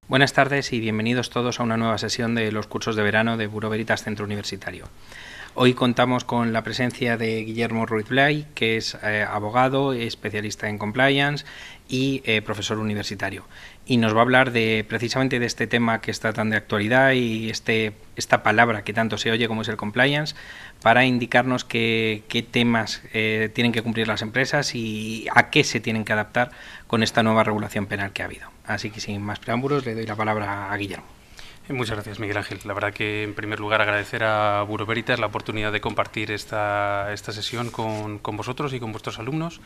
Buenas tardes y bienvenidos todos a una nueva sesión de los cursos de verano de Bureau Veritas Centro Universitario. Hoy contamos con la presencia de Guillermo Ruiz-Blay, que es abogado, especialista en compliance y profesor universitario. Y nos va a hablar precisamente de este tema que está tan de actualidad y esta palabra que tanto se oye como es el compliance, para indicarnos qué temas tienen que cumplir las empresas y a qué se tienen que adaptar con esta nueva regulación penal que ha habido. Así que sin más preámbulos le doy la palabra a Guillermo. Muchas gracias, Miguel Ángel. La verdad que, en primer lugar, agradecer a Bureau Veritas la oportunidad de compartir esta sesión con vosotros y con vuestros alumnos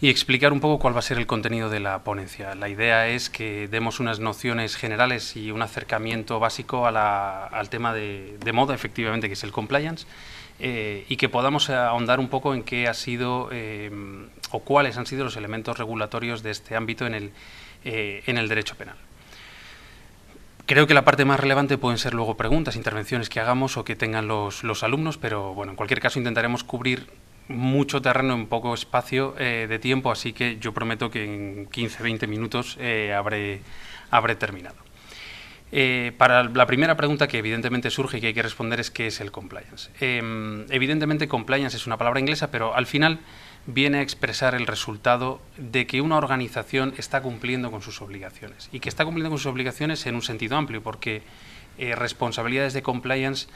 y explicar un poco cuál va a ser el contenido de la ponencia. La idea es que demos unas nociones generales y un acercamiento básico al tema de moda, efectivamente, que es el compliance, y que podamos ahondar un poco en qué ha sido o cuáles han sido los elementos regulatorios de este ámbito en el derecho penal. Creo que la parte más relevante pueden ser luego preguntas, intervenciones que hagamos o que tengan los alumnos, pero bueno, en cualquier caso intentaremos cubrir mucho terreno en poco espacio de tiempo, así que yo prometo que en 15-20 minutos habré terminado. Para la primera pregunta que evidentemente surge y que hay que responder es ¿qué es el compliance? Evidentemente compliance es una palabra inglesa, pero al final viene a expresar el resultado de que una organización está cumpliendo con sus obligaciones y que está cumpliendo con sus obligaciones en un sentido amplio, porque responsabilidades de compliance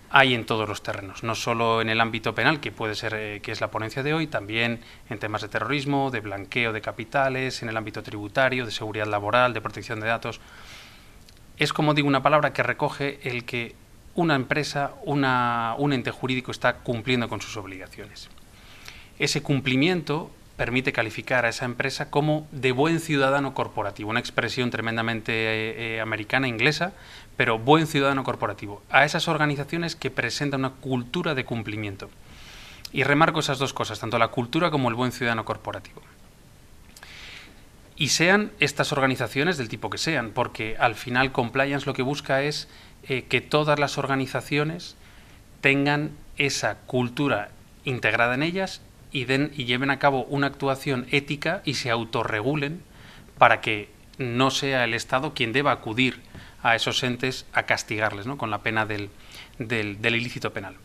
hay en todos los terrenos, no solo en el ámbito penal, que puede ser que es la ponencia de hoy, también en temas de terrorismo, de blanqueo de capitales, en el ámbito tributario, de seguridad laboral, de protección de datos. Es, como digo, una palabra que recoge el que una empresa, un ente jurídico está cumpliendo con sus obligaciones. Ese cumplimiento permite calificar a esa empresa como de buen ciudadano corporativo, una expresión tremendamente americana, inglesa, pero buen ciudadano corporativo, a esas organizaciones que presentan una cultura de cumplimiento. Y remarco esas dos cosas, tanto la cultura como el buen ciudadano corporativo. Y sean estas organizaciones del tipo que sean, porque al final compliance lo que busca es que todas las organizaciones tengan esa cultura integrada en ellas y lleven a cabo una actuación ética y se autorregulen para que no sea el Estado quien deba acudir a esos entes a castigarles, ¿no?, con la pena del ilícito penal.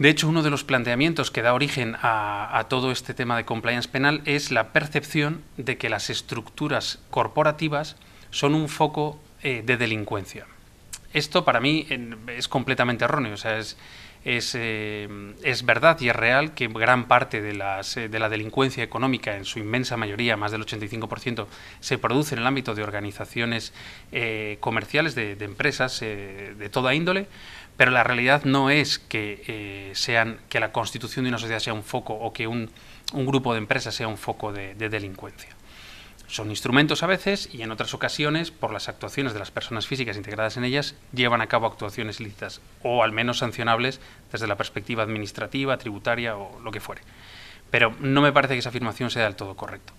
De hecho, uno de los planteamientos que da origen a todo este tema de compliance penal es la percepción de que las estructuras corporativas son un foco de delincuencia. Esto para mí es completamente erróneo, o sea, es verdad y es real que gran parte de la delincuencia económica, en su inmensa mayoría, más del 85%, se produce en el ámbito de organizaciones comerciales, de empresas de toda índole, pero la realidad no es que la constitución de una sociedad sea un foco o que un grupo de empresas sea un foco de delincuencia. Son instrumentos a veces y en otras ocasiones, por las actuaciones de las personas físicas integradas en ellas, llevan a cabo actuaciones ilícitas o al menos sancionables desde la perspectiva administrativa, tributaria o lo que fuere. Pero no me parece que esa afirmación sea del todo correcta.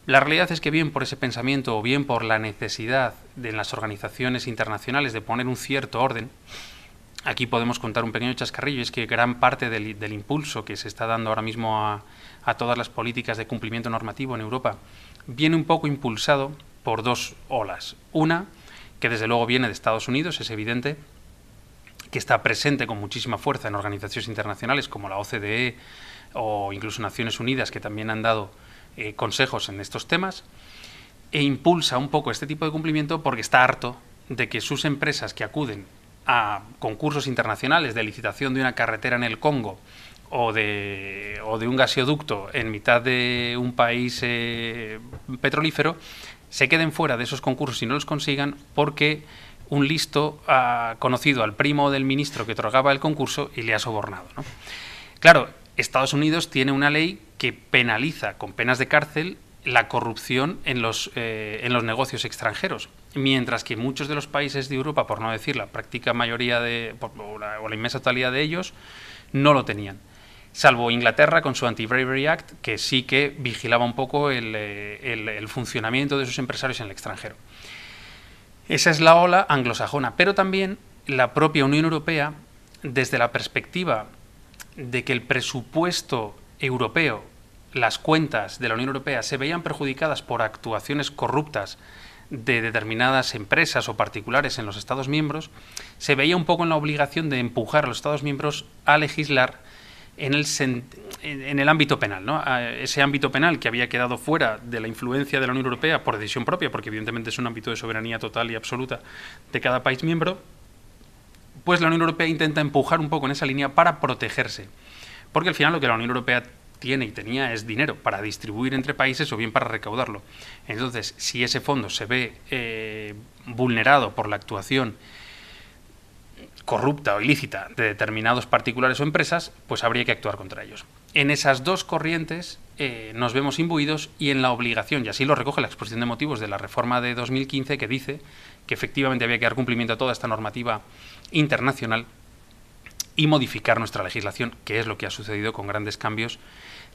La realidad es que bien por ese pensamiento o bien por la necesidad de las organizaciones internacionales de poner un cierto orden, aquí podemos contar un pequeño chascarrillo, es que gran parte del impulso que se está dando ahora mismo a todas las políticas de cumplimiento normativo en Europa viene un poco impulsado por dos olas. Una, que desde luego viene de Estados Unidos, es evidente, que está presente con muchísima fuerza en organizaciones internacionales como la OCDE o incluso Naciones Unidas, que también han dado consejos en estos temas, e impulsa un poco este tipo de cumplimiento porque está harto de que sus empresas que acuden a concursos internacionales de licitación de una carretera en el Congo o de un gasoducto en mitad de un país petrolífero, se queden fuera de esos concursos y no los consigan porque un listo ha conocido al primo del ministro que otorgaba el concurso y le ha sobornado, ¿no? Claro, Estados Unidos tiene una ley que penaliza con penas de cárcel la corrupción en los negocios extranjeros, mientras que muchos de los países de Europa, por no decir la práctica mayoría o la inmensa totalidad de ellos, no lo tenían. Salvo Inglaterra con su Anti-Bribery Act, que sí que vigilaba un poco el funcionamiento de sus empresarios en el extranjero. Esa es la ola anglosajona, pero también la propia Unión Europea, desde la perspectiva de que el presupuesto europeo, las cuentas de la Unión Europea se veían perjudicadas por actuaciones corruptas de determinadas empresas o particulares en los Estados miembros, se veía un poco en la obligación de empujar a los Estados miembros a legislar en el ámbito penal, ¿no? Ese ámbito penal que había quedado fuera de la influencia de la Unión Europea por decisión propia, porque evidentemente es un ámbito de soberanía total y absoluta de cada país miembro, pues la Unión Europea intenta empujar un poco en esa línea para protegerse. Porque al final lo que la Unión Europea tiene y tenía es dinero para distribuir entre países o bien para recaudarlo. Entonces, si ese fondo se ve vulnerado por la actuación corrupta o ilícita de determinados particulares o empresas, pues habría que actuar contra ellos. En esas dos corrientes nos vemos imbuidos y en la obligación, y así lo recoge la exposición de motivos de la reforma de 2015, que dice que efectivamente había que dar cumplimiento a toda esta normativa internacional y modificar nuestra legislación, que es lo que ha sucedido con grandes cambios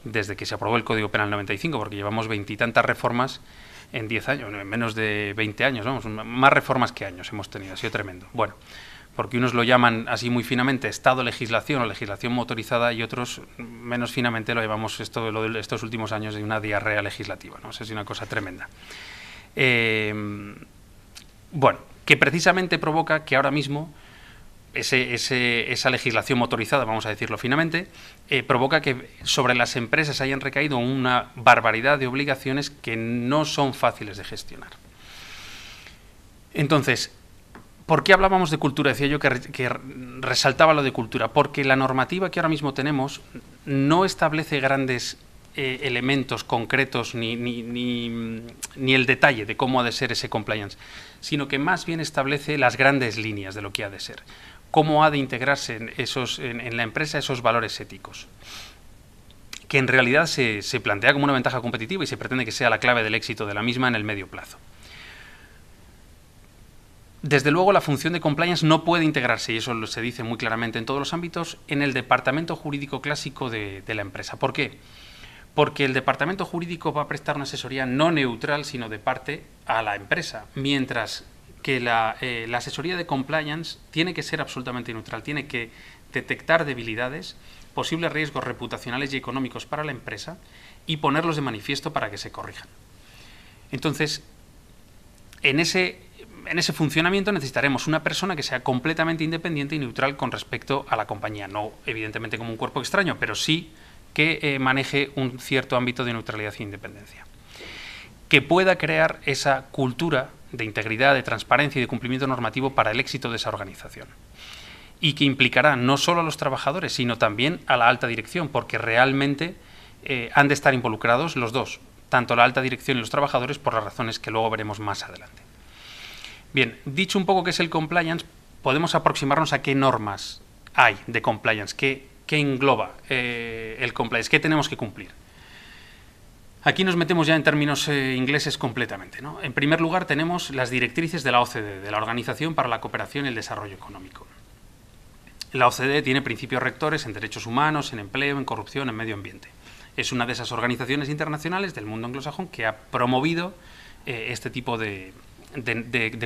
desde que se aprobó el Código Penal 95, porque llevamos veintitantas reformas en 10 años, en menos de 20 años, vamos, más reformas que años hemos tenido, ha sido tremendo. Bueno, porque unos lo llaman así muy finamente Estado-legislación o legislación motorizada y otros menos finamente lo llamamos lo de estos últimos años de una diarrea legislativa, ¿no? Eso es una cosa tremenda. Bueno, que precisamente provoca que ahora mismo esa legislación motorizada, vamos a decirlo finamente, provoca que sobre las empresas hayan recaído una barbaridad de obligaciones que no son fáciles de gestionar. Entonces, ¿por qué hablábamos de cultura? Decía yo que resaltaba lo de cultura. Porque la normativa que ahora mismo tenemos no establece grandes elementos concretos ni el detalle de cómo ha de ser ese compliance, sino que más bien establece las grandes líneas de lo que ha de ser. Cómo ha de integrarse en la empresa esos valores éticos, que en realidad se plantea como una ventaja competitiva y se pretende que sea la clave del éxito de la misma en el medio plazo. Desde luego, la función de compliance no puede integrarse, y eso se dice muy claramente en todos los ámbitos, en el departamento jurídico clásico de la empresa. ¿Por qué? Porque el departamento jurídico va a prestar una asesoría no neutral, sino de parte a la empresa, mientras que la asesoría de compliance tiene que ser absolutamente neutral, tiene que detectar debilidades, posibles riesgos reputacionales y económicos para la empresa y ponerlos de manifiesto para que se corrijan. Entonces, en ese funcionamiento necesitaremos una persona que sea completamente independiente y neutral con respecto a la compañía, no evidentemente como un cuerpo extraño, pero sí que maneje un cierto ámbito de neutralidad e independencia, que pueda crear esa cultura de integridad, de transparencia y de cumplimiento normativo para el éxito de esa organización, y que implicará no solo a los trabajadores, sino también a la alta dirección, porque realmente han de estar involucrados los dos, tanto la alta dirección y los trabajadores, por las razones que luego veremos más adelante. Bien, dicho un poco qué es el compliance, podemos aproximarnos a qué normas hay de compliance, qué engloba el compliance, qué tenemos que cumplir. Aquí nos metemos ya en términos ingleses completamente, ¿no? En primer lugar, tenemos las directrices de la OCDE, de la Organización para la Cooperación y el Desarrollo Económico. La OCDE tiene principios rectores en derechos humanos, en empleo, en corrupción, en medio ambiente. Es una de esas organizaciones internacionales del mundo anglosajón que ha promovido este tipo de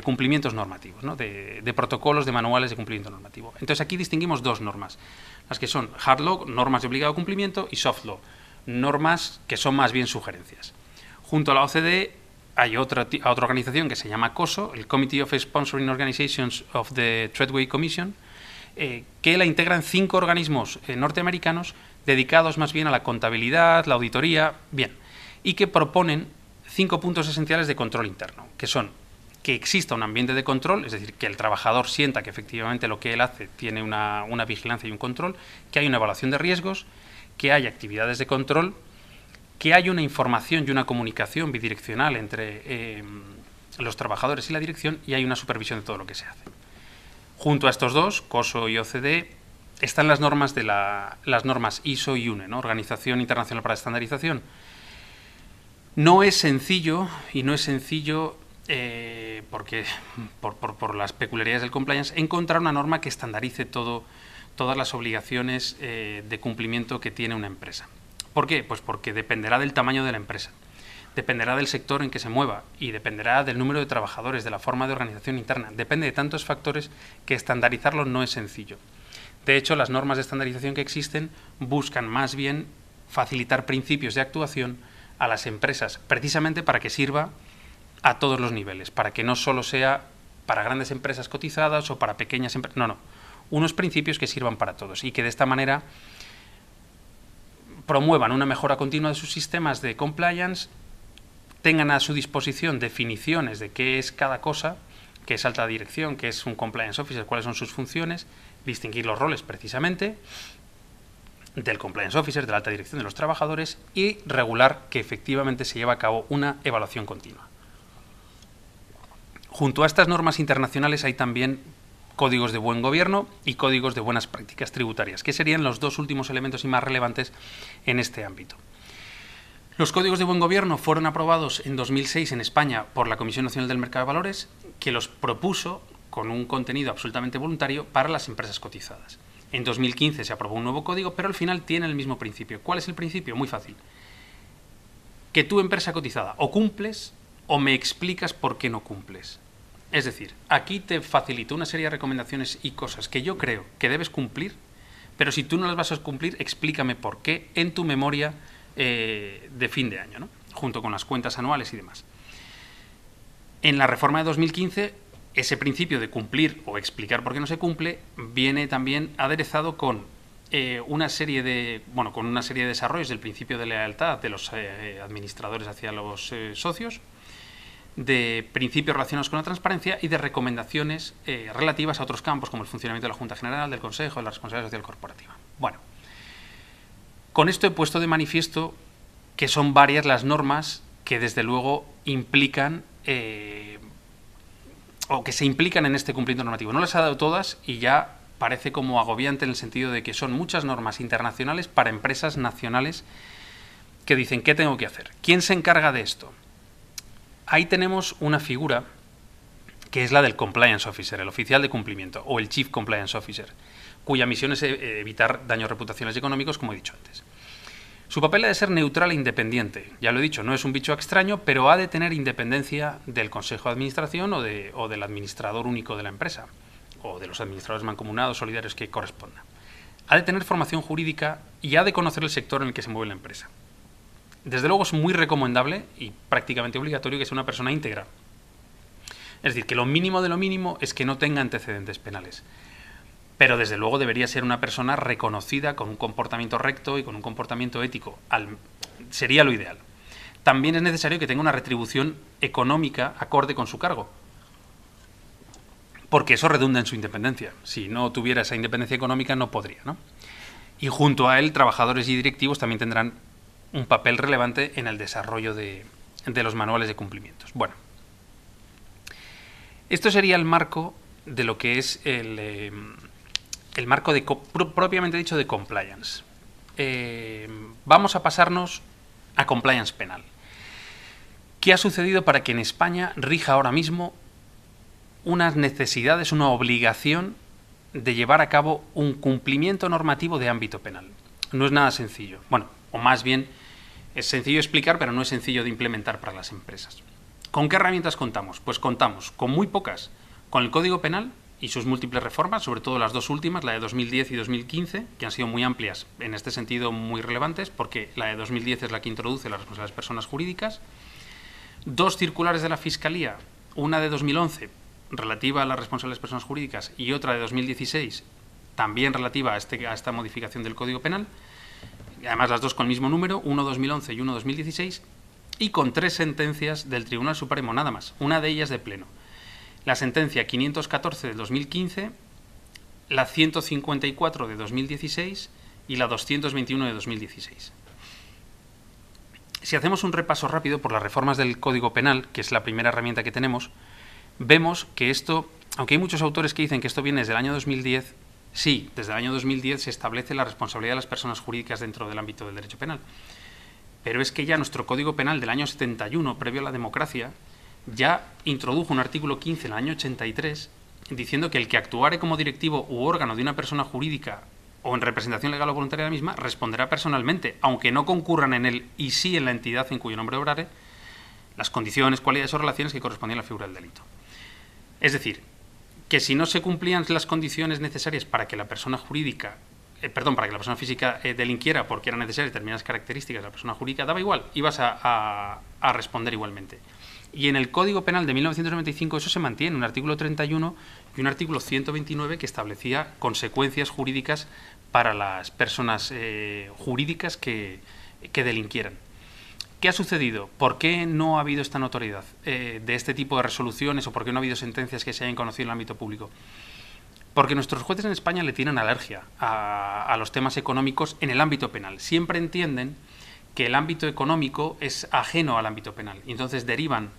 cumplimientos normativos, ¿no? de protocolos, de manuales de cumplimiento normativo. Entonces aquí distinguimos dos normas, las que son hard law, normas de obligado cumplimiento, y soft law, normas que son más bien sugerencias. Junto a la OCDE hay otra organización que se llama COSO, el Committee of Sponsoring Organizations of the Treadway Commission, que la integran 5 organismos norteamericanos dedicados más bien a la contabilidad, la auditoría, bien, y que proponen 5 puntos esenciales de control interno, que son que exista un ambiente de control, es decir, que el trabajador sienta que efectivamente lo que él hace tiene una vigilancia y un control, que hay una evaluación de riesgos, que hay actividades de control, que hay una información y una comunicación bidireccional entre los trabajadores y la dirección, y hay una supervisión de todo lo que se hace. Junto a estos dos, COSO y OCDE, están las normas las normas ISO y UNE, ¿no? Organización Internacional para la Estandarización. No es sencillo, porque por las peculiaridades del compliance, encontrar una norma que estandarice todas las obligaciones de cumplimiento que tiene una empresa. ¿Por qué? Pues porque dependerá del tamaño de la empresa, dependerá del sector en que se mueva y dependerá del número de trabajadores, de la forma de organización interna. Depende de tantos factores que estandarizarlo no es sencillo. De hecho, las normas de estandarización que existen buscan más bien facilitar principios de actuación a las empresas, precisamente para que sirva a todos los niveles, para que no solo sea para grandes empresas cotizadas o para pequeñas empresas, no, unos principios que sirvan para todos y que de esta manera promuevan una mejora continua de sus sistemas de compliance, tengan a su disposición definiciones de qué es cada cosa, qué es alta dirección, qué es un compliance officer, cuáles son sus funciones, distinguir los roles precisamente del compliance officer, de la alta dirección de los trabajadores y regular que efectivamente se lleva a cabo una evaluación continua. Junto a estas normas internacionales hay también códigos de buen gobierno y códigos de buenas prácticas tributarias, que serían los dos últimos elementos y más relevantes en este ámbito. Los códigos de buen gobierno fueron aprobados en 2006 en España por la Comisión Nacional del Mercado de Valores, que los propuso con un contenido absolutamente voluntario para las empresas cotizadas. En 2015 se aprobó un nuevo código, pero al final tiene el mismo principio. ¿Cuál es el principio? Muy fácil. Que tú, empresa cotizada, o cumples o me explicas por qué no cumples. Es decir, aquí te facilito una serie de recomendaciones y cosas que yo creo que debes cumplir, pero si tú no las vas a cumplir, explícame por qué en tu memoria de fin de año, ¿no? Junto con las cuentas anuales y demás. En la reforma de 2015, ese principio de cumplir o explicar por qué no se cumple viene también aderezado con una serie de desarrollos del principio de lealtad de los administradores hacia los socios, de principios relacionados con la transparencia y de recomendaciones relativas a otros campos como el funcionamiento de la Junta General, del Consejo, de la responsabilidad social corporativa. Bueno, con esto he puesto de manifiesto que son varias las normas que desde luego implican o que se implican en este cumplimiento normativo. No las he dado todas y ya parece como agobiante en el sentido de que son muchas normas internacionales para empresas nacionales que dicen ¿qué tengo que hacer? ¿Quién se encarga de esto? Ahí tenemos una figura que es la del Compliance Officer, el oficial de cumplimiento, o el Chief Compliance Officer, cuya misión es evitar daños reputacionales y económicos, como he dicho antes. Su papel ha de ser neutral e independiente. Ya lo he dicho, no es un bicho extraño, pero ha de tener independencia del Consejo de Administración o del administrador único de la empresa, o de los administradores mancomunados, solidarios que corresponda. Ha de tener formación jurídica y ha de conocer el sector en el que se mueve la empresa. Desde luego es muy recomendable y prácticamente obligatorio que sea una persona íntegra. Es decir, que lo mínimo de lo mínimo es que no tenga antecedentes penales. Pero desde luego debería ser una persona reconocida con un comportamiento recto y con un comportamiento ético. Sería lo ideal. También es necesario que tenga una retribución económica acorde con su cargo, porque eso redunda en su independencia. Si no tuviera esa independencia económica no podría, ¿no? Y junto a él, trabajadores y directivos también tendrán un papel relevante en el desarrollo de los manuales de cumplimientos. Bueno, esto sería el marco de lo que es el marco propiamente dicho de compliance. Vamos a pasarnos a compliance penal. ¿Qué ha sucedido para que en España rija ahora mismo unas necesidades, una obligación de llevar a cabo un cumplimiento normativo de ámbito penal? No es nada sencillo. Bueno, o más bien es sencillo de explicar, pero no es sencillo de implementar para las empresas. ¿Con qué herramientas contamos? Pues contamos con muy pocas. Con el Código Penal y sus múltiples reformas, sobre todo las dos últimas, la de 2010 y 2015, que han sido muy amplias, en este sentido muy relevantes, porque la de 2010 es la que introduce las responsabilidades de las personas jurídicas. Dos circulares de la Fiscalía, una de 2011, relativa a las responsabilidades de personas jurídicas, y otra de 2016, también relativa a esta modificación del Código Penal, además las dos con el mismo número, uno 2011 y uno 2016, y con 3 sentencias del Tribunal Supremo, nada más, una de ellas de pleno. La sentencia 514 de 2015, la 154 de 2016 y la 221 de 2016. Si hacemos un repaso rápido por las reformas del Código Penal, que es la primera herramienta que tenemos, vemos que esto, aunque hay muchos autores que dicen que esto viene desde el año 2010, sí, desde el año 2010 se establece la responsabilidad de las personas jurídicas dentro del ámbito del derecho penal. Pero es que ya nuestro Código Penal del año 71, previo a la democracia, ya introdujo un artículo 15 en el año 83 diciendo que el que actuare como directivo u órgano de una persona jurídica o en representación legal o voluntaria de la misma responderá personalmente, aunque no concurran en él y sí en la entidad en cuyo nombre obrare, las condiciones, cualidades o relaciones que correspondían a la figura del delito. Es decir, que si no se cumplían las condiciones necesarias para que la persona jurídica, para que la persona física delinquiera porque eran necesarias determinadas características de la persona jurídica, daba igual, ibas a responder igualmente. Y en el Código Penal de 1995 eso se mantiene, un artículo 31 y un artículo 129 que establecía consecuencias jurídicas para las personas jurídicas que delinquieran. ¿Qué ha sucedido? ¿Por qué no ha habido esta notoriedad de este tipo de resoluciones o por qué no ha habido sentencias que se hayan conocido en el ámbito público? Porque nuestros jueces en España le tienen alergia a los temas económicos en el ámbito penal. Siempre entienden que el ámbito económico es ajeno al ámbito penal y entonces derivan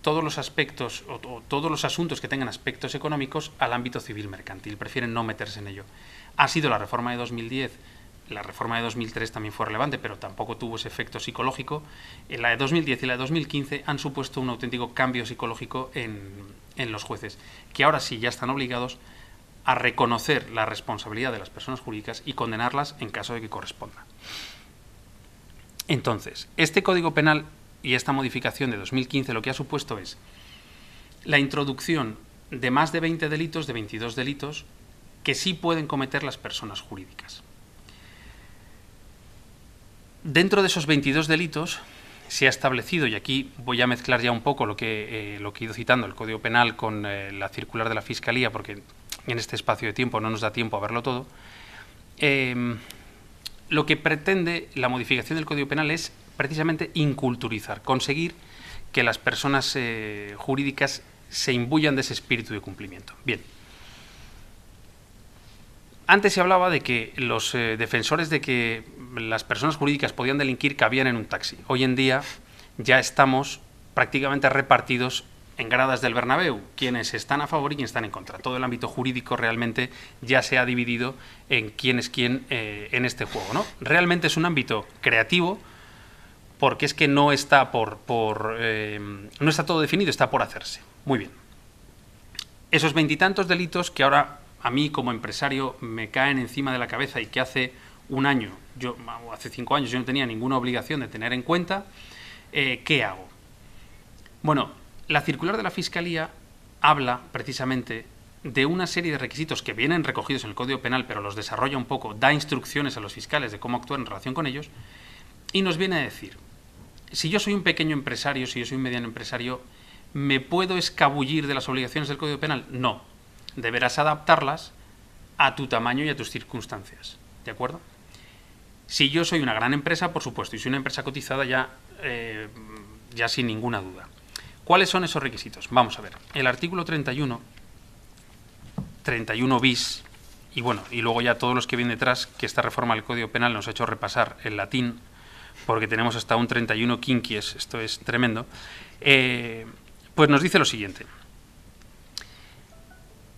todos los aspectos o todos los asuntos que tengan aspectos económicos al ámbito civil mercantil. Prefieren no meterse en ello. Ha sido la reforma de 2010. La reforma de 2003 también fue relevante, pero tampoco tuvo ese efecto psicológico. La de 2010 y la de 2015 han supuesto un auténtico cambio psicológico en los jueces, que ahora sí ya están obligados a reconocer la responsabilidad de las personas jurídicas y condenarlas en caso de que corresponda. Entonces, este Código Penal y esta modificación de 2015 lo que ha supuesto es la introducción de más de 20 delitos, de 22 delitos, que sí pueden cometer las personas jurídicas. Dentro de esos 22 delitos se ha establecido, y aquí voy a mezclar ya un poco lo que he ido citando, el Código Penal con la circular de la Fiscalía, porque en este espacio de tiempo no nos da tiempo a verlo todo, lo que pretende la modificación del Código Penal es precisamente inculturizar, conseguir que las personas jurídicas se imbuyan de ese espíritu de cumplimiento. Bien. Antes se hablaba de que los defensores de que las personas jurídicas podían delinquir cabían en un taxi. Hoy en día ya estamos prácticamente repartidos en gradas del Bernabéu, quienes están a favor y quienes están en contra. Todo el ámbito jurídico realmente ya se ha dividido en quién es quién en este juego, ¿no? Realmente es un ámbito creativo porque es que no está no está todo definido, está por hacerse. Muy bien. Esos veintitantos delitos que ahora a mí como empresario me caen encima de la cabeza y que hace un año, hace 5 años yo no tenía ninguna obligación de tener en cuenta, ¿qué hago? Bueno, la circular de la Fiscalía habla precisamente de una serie de requisitos que vienen recogidos en el Código Penal, pero los desarrolla un poco, da instrucciones a los fiscales de cómo actuar en relación con ellos, y nos viene a decir, si yo soy un pequeño empresario, si yo soy un mediano empresario, ¿me puedo escabullir de las obligaciones del Código Penal? No. Deberás adaptarlas a tu tamaño y a tus circunstancias, ¿de acuerdo? Si yo soy una gran empresa, por supuesto, y soy una empresa cotizada ya sin ninguna duda. ¿Cuáles son esos requisitos? Vamos a ver. El artículo 31 bis, y bueno, y luego ya todos los que vienen detrás, que esta reforma del Código Penal nos ha hecho repasar el latín, porque tenemos hasta un 31 quinquies, esto es tremendo, pues nos dice lo siguiente.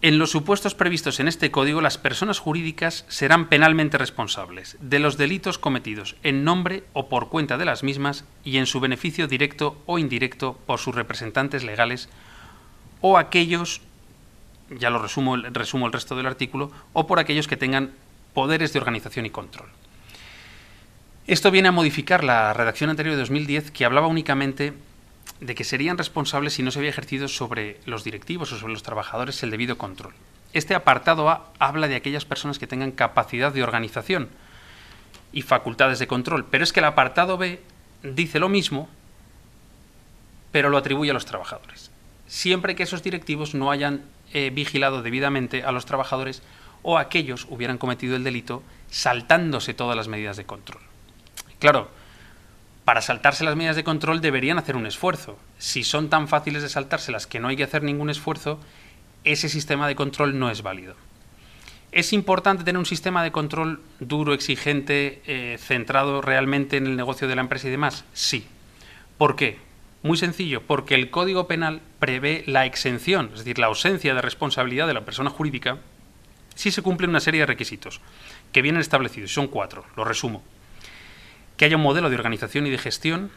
En los supuestos previstos en este Código, las personas jurídicas serán penalmente responsables de los delitos cometidos en nombre o por cuenta de las mismas y en su beneficio directo o indirecto por sus representantes legales o aquellos, ya lo resumo el resto del artículo, o por aquellos que tengan poderes de organización y control. Esto viene a modificar la redacción anterior de 2010 que hablaba únicamente de que serían responsables si no se había ejercido sobre los directivos o sobre los trabajadores el debido control. Este apartado A habla de aquellas personas que tengan capacidad de organización y facultades de control, pero es que el apartado B dice lo mismo, pero lo atribuye a los trabajadores. Siempre que esos directivos no hayan vigilado debidamente a los trabajadores o aquellos hubieran cometido el delito saltándose todas las medidas de control. Claro, para saltarse las medidas de control deberían hacer un esfuerzo. Si son tan fáciles de saltárselas que no hay que hacer ningún esfuerzo, ese sistema de control no es válido. ¿Es importante tener un sistema de control duro, exigente, centrado realmente en el negocio de la empresa y demás? Sí. ¿Por qué? Muy sencillo, porque el Código Penal prevé la exención, es decir, la ausencia de responsabilidad de la persona jurídica, si se cumplen una serie de requisitos que vienen establecidos. Son 4, lo resumo. Que haya un modelo de organización y de gestión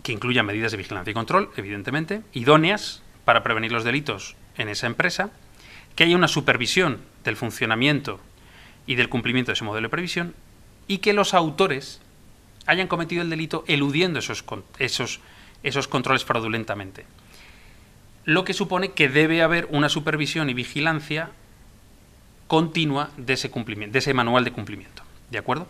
que incluya medidas de vigilancia y control, evidentemente, idóneas para prevenir los delitos en esa empresa, que haya una supervisión del funcionamiento y del cumplimiento de ese modelo de previsión y que los autores hayan cometido el delito eludiendo esos controles fraudulentamente. Lo que supone que debe haber una supervisión y vigilancia continua de ese manual de cumplimiento. ¿De acuerdo?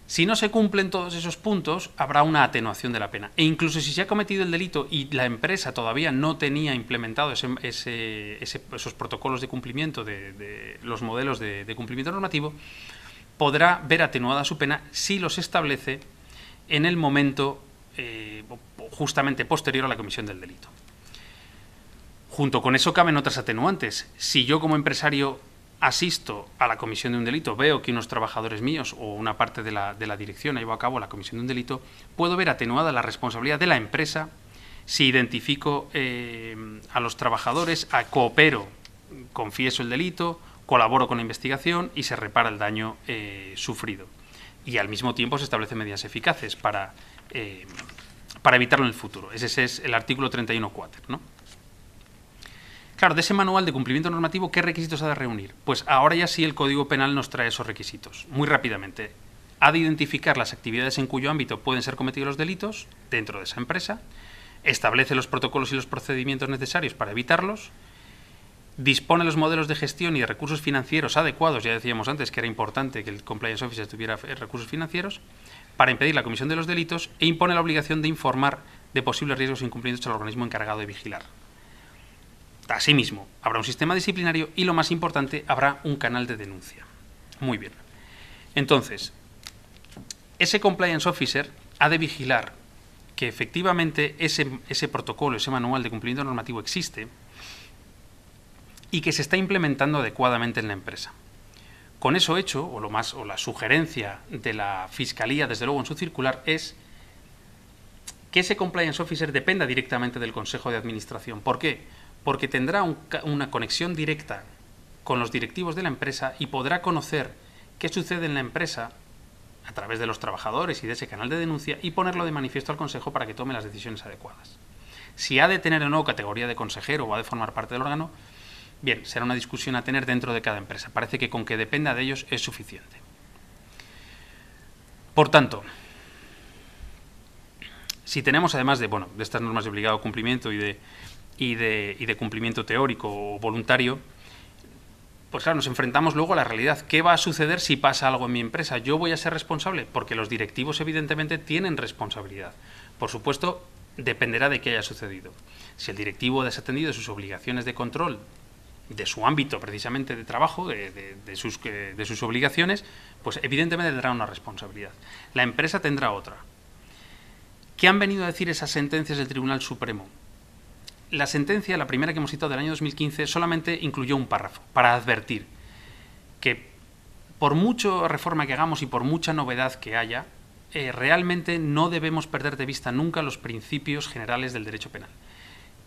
Si no se cumplen todos esos puntos, habrá una atenuación de la pena. E incluso si se ha cometido el delito y la empresa todavía no tenía implementado esos protocolos de cumplimiento, de los modelos de cumplimiento normativo, podrá ver atenuada su pena si los establece en el momento justamente posterior a la comisión del delito. Junto con eso caben otras atenuantes. Si yo como empresario asisto a la comisión de un delito, veo que unos trabajadores míos o una parte de la dirección ha llevado a cabo la comisión de un delito, puedo ver atenuada la responsabilidad de la empresa si identifico a los trabajadores, coopero, confieso el delito, colaboro con la investigación y se repara el daño sufrido. Y al mismo tiempo se establecen medidas eficaces para evitarlo en el futuro. Ese es el artículo 31.4, ¿no? Claro, de ese manual de cumplimiento normativo, ¿qué requisitos ha de reunir? Pues ahora ya sí el Código Penal nos trae esos requisitos. Muy rápidamente, ha de identificar las actividades en cuyo ámbito pueden ser cometidos los delitos dentro de esa empresa, establece los protocolos y los procedimientos necesarios para evitarlos, dispone los modelos de gestión y de recursos financieros adecuados, ya decíamos antes que era importante que el Compliance Officer tuviera recursos financieros, para impedir la comisión de los delitos e impone la obligación de informar de posibles riesgos e incumplimientos al organismo encargado de vigilar. Asimismo, habrá un sistema disciplinario y, lo más importante, habrá un canal de denuncia. Muy bien. Entonces, ese Compliance Officer ha de vigilar que efectivamente ese protocolo, ese manual de cumplimiento normativo existe y que se está implementando adecuadamente en la empresa. Con eso hecho, o la sugerencia de la Fiscalía, desde luego en su circular, es que ese Compliance Officer dependa directamente del Consejo de Administración. ¿Por qué? Porque tendrá una conexión directa con los directivos de la empresa y podrá conocer qué sucede en la empresa a través de los trabajadores y de ese canal de denuncia y ponerlo de manifiesto al Consejo para que tome las decisiones adecuadas. Si ha de tener o no categoría de consejero o ha de formar parte del órgano, bien, será una discusión a tener dentro de cada empresa. Parece que con que dependa de ellos es suficiente. Por tanto, si tenemos además de estas normas de obligado cumplimiento y de cumplimiento teórico o voluntario, pues claro, nos enfrentamos luego a la realidad. ¿Qué va a suceder si pasa algo en mi empresa? ¿Yo voy a ser responsable? Porque los directivos evidentemente tienen responsabilidad. Por supuesto, dependerá de qué haya sucedido. Si el directivo ha desatendido sus obligaciones de control de su ámbito precisamente de trabajo, de sus obligaciones, pues evidentemente tendrá una responsabilidad. La empresa tendrá otra. ¿Qué han venido a decir esas sentencias del Tribunal Supremo? La sentencia, la primera que hemos citado del año 2015, solamente incluyó un párrafo para advertir que por mucha reforma que hagamos y por mucha novedad que haya, realmente no debemos perder de vista nunca los principios generales del derecho penal.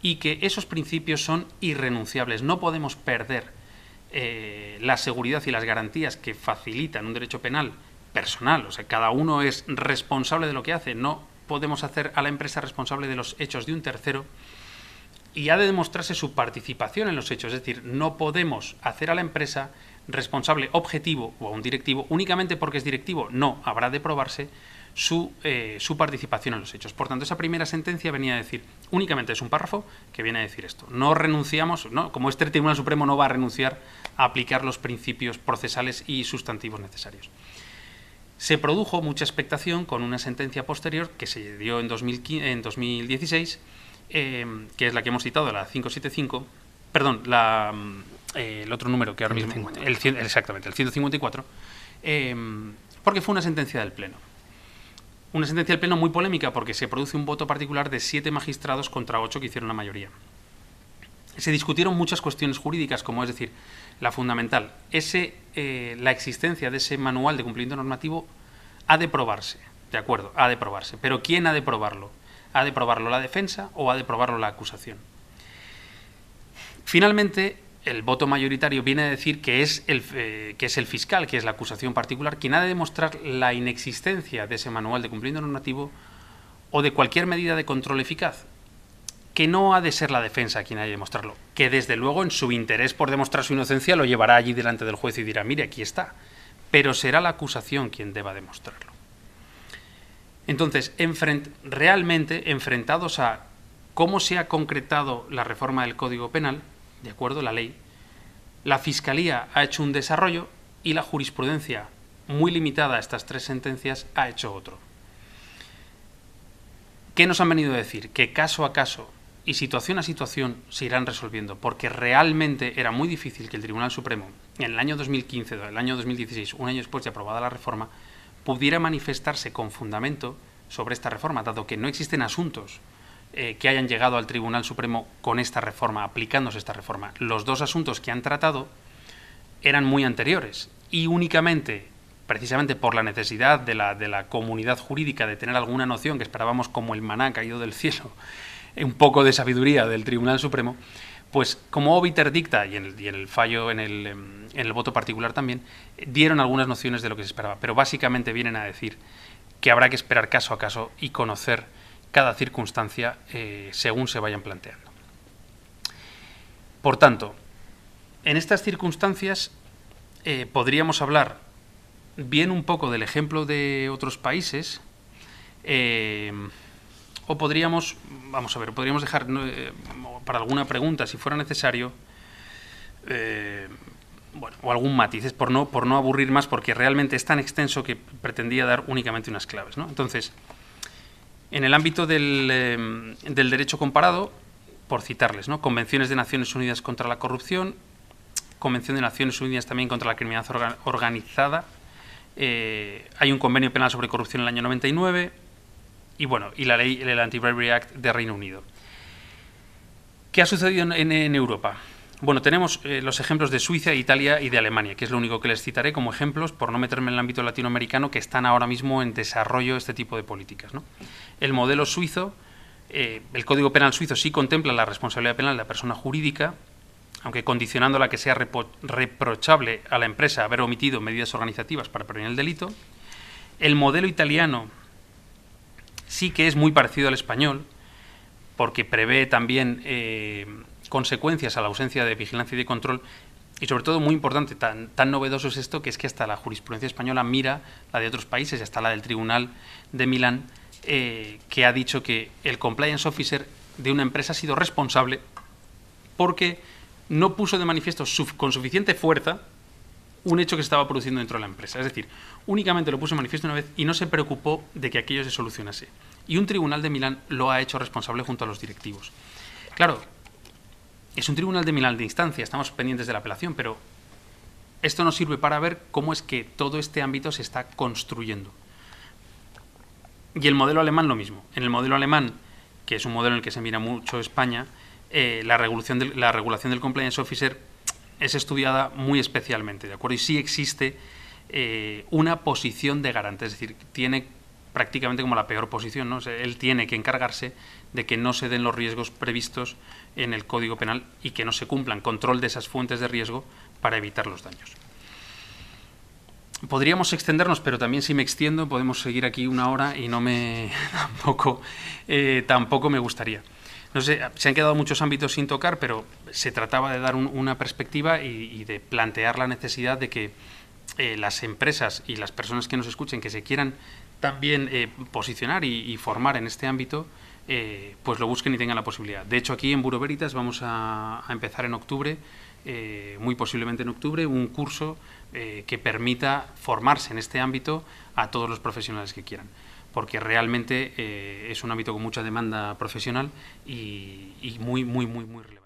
Y que esos principios son irrenunciables. No podemos perder la seguridad y las garantías que facilitan un derecho penal personal. O sea, cada uno es responsable de lo que hace. No podemos hacer a la empresa responsable de los hechos de un tercero. Y ha de demostrarse su participación en los hechos. Es decir, no podemos hacer a la empresa responsable objetivo o a un directivo únicamente porque es directivo. No, habrá de probarse su participación en los hechos. Por tanto, esa primera sentencia venía a decir, únicamente es un párrafo que viene a decir esto. No renunciamos, ¿no? Como este Tribunal Supremo no va a renunciar a aplicar los principios procesales y sustantivos necesarios. Se produjo mucha expectación con una sentencia posterior que se dio en 2016, que es la que hemos citado, la 575, perdón, el otro número que ahora mismo... Exactamente, el 154, porque fue una sentencia del Pleno. Una sentencia del Pleno muy polémica porque se produce un voto particular de 7 magistrados contra 8 que hicieron la mayoría. Se discutieron muchas cuestiones jurídicas, como es decir, la fundamental, la existencia de ese manual de cumplimiento normativo ha de probarse, de acuerdo, ha de probarse, pero ¿quién ha de probarlo? ¿Ha de probarlo la defensa o ha de probarlo la acusación? Finalmente, el voto mayoritario viene a decir que es el fiscal, que es la acusación particular, quien ha de demostrar la inexistencia de ese manual de cumplimiento normativo o de cualquier medida de control eficaz, que no ha de ser la defensa quien haya de demostrarlo, que desde luego en su interés por demostrar su inocencia lo llevará allí delante del juez y dirá, mire, aquí está, pero será la acusación quien deba demostrarlo. Entonces, realmente enfrentados a cómo se ha concretado la reforma del Código Penal, de acuerdo, la ley, la Fiscalía ha hecho un desarrollo y la jurisprudencia muy limitada a estas 3 sentencias, ha hecho otro. ¿Qué nos han venido a decir? Que caso a caso y situación a situación se irán resolviendo, porque realmente era muy difícil que el Tribunal Supremo, en el año 2015 o el año 2016, un año después de aprobada la reforma, pudiera manifestarse con fundamento sobre esta reforma, dado que no existen asuntos que hayan llegado al Tribunal Supremo con esta reforma, aplicándose esta reforma. Los 2 asuntos que han tratado eran muy anteriores y únicamente, precisamente por la necesidad de la comunidad jurídica de tener alguna noción que esperábamos como el maná caído del cielo, un poco de sabiduría del Tribunal Supremo, pues como obiter dicta y en el fallo, en el voto particular también, dieron algunas nociones de lo que se esperaba, pero básicamente vienen a decir que habrá que esperar caso a caso y conocer cada circunstancia según se vayan planteando. Por tanto, en estas circunstancias podríamos hablar bien un poco del ejemplo de otros países, o podríamos, vamos a ver, podríamos dejar para alguna pregunta, si fuera necesario, bueno, o algún matiz, por no aburrir más, porque realmente es tan extenso que pretendía dar únicamente unas claves, ¿no? Entonces, en el ámbito del derecho comparado, por citarles, ¿no? Convenciones de Naciones Unidas contra la corrupción, Convención de Naciones Unidas también contra la criminalidad organizada, hay un convenio penal sobre corrupción en el año 99 y bueno, y la ley, el Anti-Bribery Act de Reino Unido. ¿Qué ha sucedido en Europa? Bueno, tenemos los ejemplos de Suiza, Italia y de Alemania, que es lo único que les citaré como ejemplos, por no meterme en el ámbito latinoamericano, que están ahora mismo en desarrollo este tipo de políticas, ¿no? El modelo suizo, el Código Penal suizo sí contempla la responsabilidad penal de la persona jurídica, aunque condicionándola a que sea reprochable a la empresa haber omitido medidas organizativas para prevenir el delito. El modelo italiano sí que es muy parecido al español, porque prevé también consecuencias a la ausencia de vigilancia y de control, y sobre todo, muy importante, tan novedoso es esto, que es que hasta la jurisprudencia española mira la de otros países, y hasta la del Tribunal de Milán, que ha dicho que el compliance officer de una empresa ha sido responsable porque no puso de manifiesto con suficiente fuerza un hecho que se estaba produciendo dentro de la empresa. Es decir, únicamente lo puso de manifiesto una vez y no se preocupó de que aquello se solucionase. Y un tribunal de Milán lo ha hecho responsable junto a los directivos. Claro, es un tribunal de Milán de instancia, estamos pendientes de la apelación, pero esto nos sirve para ver cómo es que todo este ámbito se está construyendo. Y el modelo alemán lo mismo. En el modelo alemán, que es un modelo en el que se mira mucho España, la regulación del compliance officer es estudiada muy especialmente, ¿de acuerdo? Y sí existe una posición de garante, es decir, tiene prácticamente como la peor posición, ¿no? O sea, él tiene que encargarse de que no se den los riesgos previstos en el Código Penal y que no se cumplan control de esas fuentes de riesgo para evitar los daños. Podríamos extendernos, pero también si me extiendo podemos seguir aquí una hora y tampoco me gustaría. No sé, se han quedado muchos ámbitos sin tocar, pero se trataba de dar una perspectiva y de plantear la necesidad de que las empresas y las personas que nos escuchen, que se quieran también posicionar y formar en este ámbito, pues lo busquen y tengan la posibilidad. De hecho, aquí en Bureau Veritas vamos a empezar en octubre, muy posiblemente en octubre, un curso que permita formarse en este ámbito a todos los profesionales que quieran, porque realmente es un ámbito con mucha demanda profesional y muy relevante.